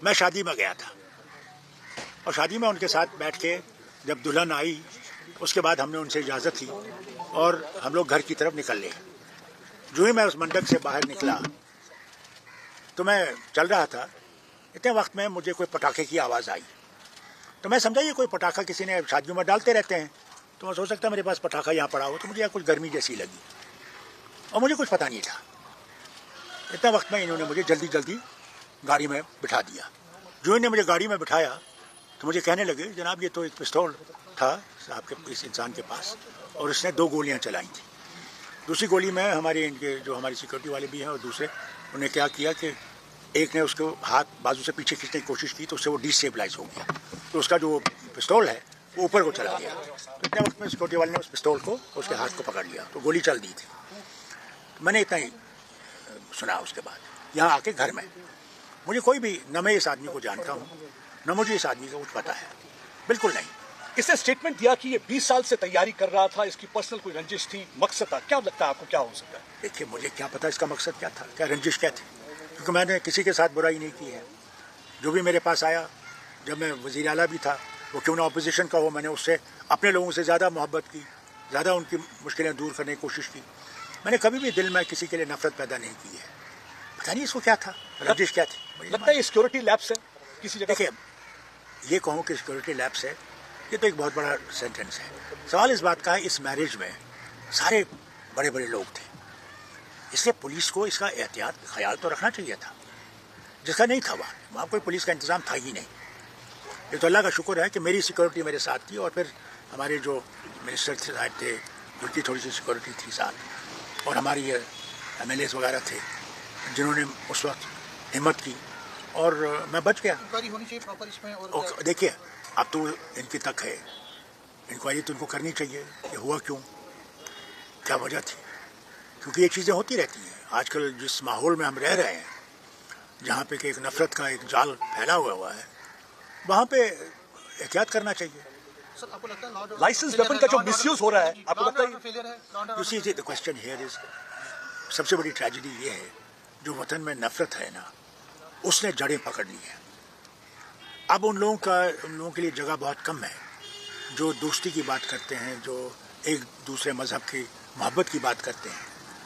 मैं शादी में गया था और शादी में उनके साथ बैठ के जब दुल्हन आई उसके बाद हमने उनसे इजाज़त ली और हम लोग घर की तरफ निकल लिए। जो ही मैं उस मंडप से बाहर निकला तो मैं चल रहा था, इतने वक्त में मुझे कोई पटाखे की आवाज़ आई। तो मैं समझा ये कोई पटाखा किसी ने शादियों में डालते रहते हैं, तो मैं सोच सकता मेरे पास पटाखा यहाँ पड़ा हो, तो मुझे यहाँ कुछ गर्मी जैसी लगी और मुझे कुछ पता नहीं था। इतना वक्त में इन्होंने मुझे जल्दी जल्दी गाड़ी में बिठा दिया। जो इन्होंने मुझे गाड़ी में बिठाया तो मुझे कहने लगे, जनाब ये तो एक पिस्तौल था आपके इस इंसान के पास और उसने 2 गोलियां चलाई थी। दूसरी गोली में इनके जो हमारी सिक्योरिटी वाले भी हैं और दूसरे, उन्हें क्या किया कि एक ने उसको हाथ बाजू से पीछे खींचने की कोशिश की तो उससे वो डिस्टेबलाइज हो गया, तो उसका जो पिस्तौल है वो ऊपर को चला गया। तो इतने वक्त में सिक्योरिटी वाले ने उस पिस्तौल को उसके हाथ को पकड़ लिया तो गोली चल दी थी। तो मैंने इतना ही सुना। उसके बाद यहाँ आके घर में मुझे कोई भी, न मैं इस आदमी को जानता हूँ न मुझे इस आदमी का कुछ पता है, बिल्कुल नहीं। इसने स्टेटमेंट दिया कि ये 20 साल से तैयारी कर रहा था, इसकी पर्सनल कोई रंजिश थी, मकसद था। क्या लगता है आपको क्या हो सकता है? देखिए मुझे क्या पता इसका मकसद क्या था, क्या रंजिश क्या थी, क्योंकि मैंने किसी के साथ बुराई नहीं की है। जो भी मेरे पास आया, जब मैं वज़ीर आला भी था, वो क्यों ना अपोजिशन का हो, मैंने उससे अपने लोगों से ज़्यादा मोहब्बत की, ज़्यादा उनकी मुश्किलें दूर करने की कोशिश की। मैंने कभी भी दिल में किसी के लिए नफरत पैदा नहीं की है। पता नहीं इसको क्या था, रंजिश क्या थी। लगता है सिक्योरिटी लैब्स है किसी जगह। देखिए ये कहूँ कि सिक्योरिटी लैब्स है, ये तो एक बहुत बड़ा सेंटेंस है। सवाल इस बात का है, इस मैरिज में सारे बड़े बड़े लोग थे, इसलिए पुलिस को इसका एहतियात ख्याल तो रखना चाहिए था, जिसका नहीं था। वहाँ कोई पुलिस का इंतज़ाम था ही नहीं। ये तो अल्लाह का शुक्र है कि मेरी सिक्योरिटी मेरे साथ थी और फिर हमारे जो मिनिस्टर साहब थे उनकी थोड़ी सी सिक्योरिटी थी साथ, और हमारी MLAs वगैरह थे जिन्होंने उस वक्त हिम्मत की और मैं बच गया। इंक्वायरी होनी चाहिए प्रॉपर इसमें। और देखिए अब तो इनकी तक है, इंक्वायरी तो इनको करनी चाहिए, ये हुआ क्यों, क्या वजह थी, क्योंकि ये चीज़ें होती रहती हैं। आजकल जिस माहौल में हम रह रहे हैं, जहाँ पे कि एक नफरत का एक जाल फैला हुआ है, वहाँ पे एहतियात करना चाहिए। सर आपको लगता है लाइसेंस वेपन का जो मिसयूज हो रहा है, आपको लगता है? You see the question here is, सबसे बड़ी ट्रेजेडी ये है, जो वतन में नफरत है ना, उसने जड़ें पकड़ ली हैं। अब उन लोगों के लिए जगह बहुत कम है जो दोस्ती की बात करते हैं, जो एक दूसरे मजहब की मोहब्बत की बात करते हैं।